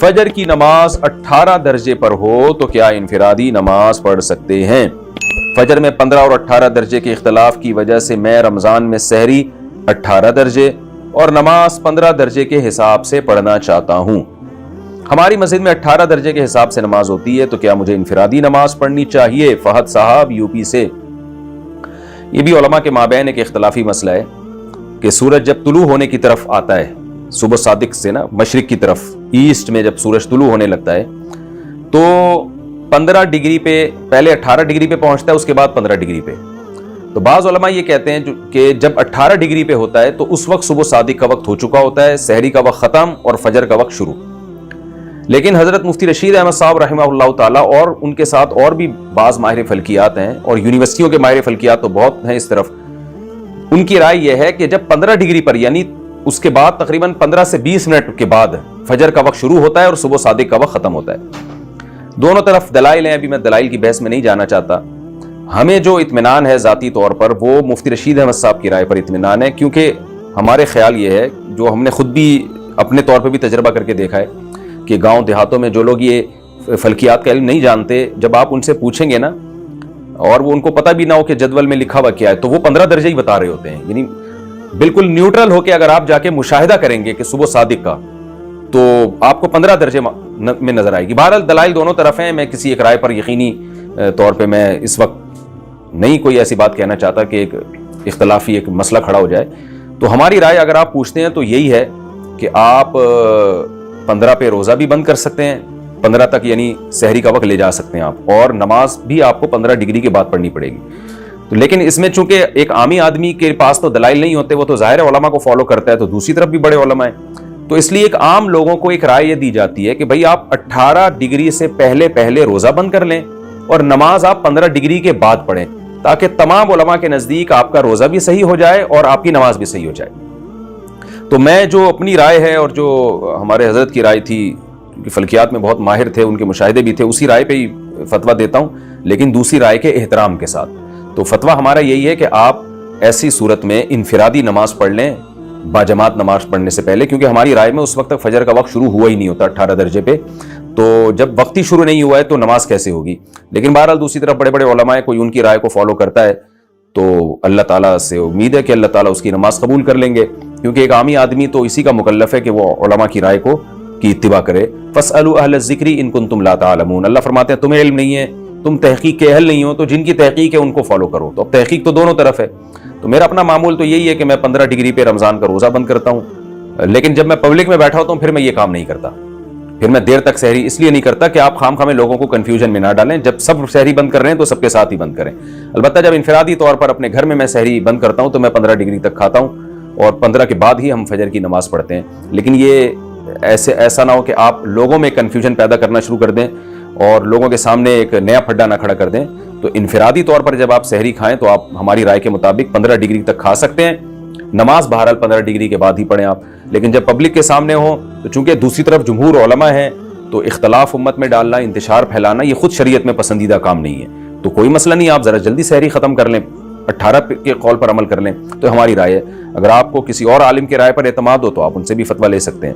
فجر کی نماز 18 درجے پر ہو تو کیا انفرادی نماز پڑھ سکتے ہیں؟ فجر میں 15 اور 18 درجے کے اختلاف کی وجہ سے میں رمضان میں سحری 18 درجے اور نماز 15 درجے کے حساب سے پڑھنا چاہتا ہوں۔ ہماری مسجد میں 18 درجے کے حساب سے نماز ہوتی ہے، تو کیا مجھے انفرادی نماز پڑھنی چاہیے؟ فہد صاحب یو پی سے۔ یہ بھی علماء کے مابین ایک اختلافی مسئلہ ہے کہ سورج جب طلوع ہونے کی طرف آتا ہے، صبح صادق سے نا مشرق کی طرف، ایسٹ میں جب سورج طلوع ہونے لگتا ہے تو 15 ڈگری پہ، پہلے 18 ڈگری پہ پہنچتا ہے، اس کے بعد 15 ڈگری پہ۔ تو بعض علماء یہ کہتے ہیں کہ جب 18 ڈگری پہ ہوتا ہے تو اس وقت صبح صادق کا وقت ہو چکا ہوتا ہے، سحری کا وقت ختم اور فجر کا وقت شروع۔ لیکن حضرت مفتی رشید احمد صاحب رحمہ اللہ تعالیٰ اور ان کے ساتھ اور بھی بعض ماہر فلکیات ہیں، اور یونیورسٹیوں کے ماہر فلکیات تو بہت ہیں اس طرف، ان کی رائے یہ ہے کہ جب 15 ڈگری پر، یعنی اس کے بعد تقریباً 15 سے 20 منٹ کے بعد فجر کا وقت شروع ہوتا ہے اور صبح صادق کا وقت ختم ہوتا ہے۔ دونوں طرف دلائل ہیں، ابھی میں دلائل کی بحث میں نہیں جانا چاہتا۔ ہمیں جو اطمینان ہے ذاتی طور پر وہ مفتی رشید احمد صاحب کی رائے پر اطمینان ہے، کیونکہ ہمارے خیال یہ ہے، جو ہم نے خود بھی اپنے طور پہ بھی تجربہ کر کے دیکھا ہے، کہ گاؤں دیہاتوں میں جو لوگ یہ فلکیات کا علم نہیں جانتے، جب آپ ان سے پوچھیں گے نا اور وہ ان کو پتہ بھی نہ ہو کہ جدول میں لکھا ہوا کیا ہے، تو وہ 15 درجے ہی بتا رہے ہوتے ہیں۔ یعنی بالکل نیوٹرل ہو کے اگر آپ جا کے مشاہدہ کریں گے کہ صبح صادق کا، تو آپ کو 15 درجے میں نظر آئے گی۔ بہرحال دلائل دونوں طرف ہیں، میں کسی ایک رائے پر یقینی طور پہ میں اس وقت نہیں کوئی ایسی بات کہنا چاہتا کہ ایک اختلافی ایک مسئلہ کھڑا ہو جائے۔ تو ہماری رائے اگر آپ پوچھتے ہیں تو یہی ہے کہ آپ 15 پہ روزہ بھی بند کر سکتے ہیں، 15 تک یعنی سحری کا وقت لے جا سکتے ہیں آپ، اور نماز بھی آپ کو 15 ڈگری کے بعد پڑھنی پڑے گی۔ تو لیکن اس میں چونکہ ایک عامی آدمی کے پاس تو دلائل نہیں ہوتے، وہ تو ظاہر علماء کو فالو کرتا ہے، تو دوسری طرف بھی بڑے علماء ہیں، تو اس لیے ایک عام لوگوں کو ایک رائے یہ دی جاتی ہے کہ بھئی آپ 18 ڈگری سے پہلے روزہ بند کر لیں اور نماز آپ 15 ڈگری کے بعد پڑھیں، تاکہ تمام علماء کے نزدیک آپ کا روزہ بھی صحیح ہو جائے اور آپ کی نماز بھی صحیح ہو جائے۔ تو میں جو اپنی رائے ہے اور جو ہمارے حضرت کی رائے تھی، کیونکہ فلکیات میں بہت ماہر تھے، ان کے مشاہدے بھی تھے، اسی رائے پہ ہی فتویٰ دیتا ہوں، لیکن دوسری رائے کے احترام کے ساتھ۔ تو فتویٰ ہمارا یہی ہے کہ آپ ایسی صورت میں انفرادی نماز پڑھ لیں باجماعت نماز پڑھنے سے پہلے، کیونکہ ہماری رائے میں اس وقت تک فجر کا وقت شروع ہوا ہی نہیں ہوتا 18 درجے پہ، تو جب وقت ہی شروع نہیں ہوا ہے تو نماز کیسے ہوگی؟ لیکن بہرحال دوسری طرف بڑے بڑے علماء ہیں، کوئی ان کی رائے کو فالو کرتا ہے تو اللہ تعالیٰ سے امید ہے کہ اللہ تعالیٰ اس کی نماز قبول کر لیں گے، کیونکہ ایک عامی آدمی تو اسی کا مکلف ہے کہ وہ علماء کی رائے کی اتباع کرے۔ فاسألوا اہل الذکر ان کنتم لا تعلمون، اللہ فرماتے ہیں تمہیں علم نہیں ہے، تم تحقیق کے اہل نہیں ہو، تو جن کی تحقیق ہے ان کو فالو کرو۔ تو اب تحقیق تو دونوں طرف ہے، تو میرا اپنا معمول تو یہی ہے کہ میں 15 ڈگری پہ رمضان کا روزہ بند کرتا ہوں، لیکن جب میں پبلک میں بیٹھا ہوتا ہوں پھر میں یہ کام نہیں کرتا، پھر میں دیر تک سحری اس لیے نہیں کرتا کہ آپ خام خامے لوگوں کو کنفیوژن میں نہ ڈالیں۔ جب سب سحری بند کر رہے ہیں تو سب کے ساتھ ہی بند کریں۔ البتہ جب انفرادی طور پر اپنے گھر میں سحری بند کرتا ہوں تو میں 15 ڈگری تک کھاتا ہوں اور 15 کے بعد ہی ہم فجر کی نماز پڑھتے ہیں۔ لیکن یہ ایسا نہ ہو کہ آپ لوگوں میں کنفیوژن پیدا کرنا شروع کر دیں اور لوگوں کے سامنے ایک نیا پھڈا نہ کھڑا کر دیں۔ تو انفرادی طور پر جب آپ سحری کھائیں تو آپ ہماری رائے کے مطابق 15 ڈگری تک کھا سکتے ہیں، نماز بہرحال 15 ڈگری کے بعد ہی پڑھیں آپ۔ لیکن جب پبلک کے سامنے ہو تو چونکہ دوسری طرف جمہور علماء ہیں، تو اختلاف امت میں ڈالنا، انتشار پھیلانا یہ خود شریعت میں پسندیدہ کام نہیں ہے۔ تو کوئی مسئلہ نہیں، آپ ذرا جلدی سحری ختم کر لیں، 18 کے قول پر عمل کر لیں، تو ہماری رائے ہے۔ اگر آپ کو کسی اور عالم کی رائے پر اعتماد ہو تو آپ ان سے بھی فتویٰ لے سکتے ہیں۔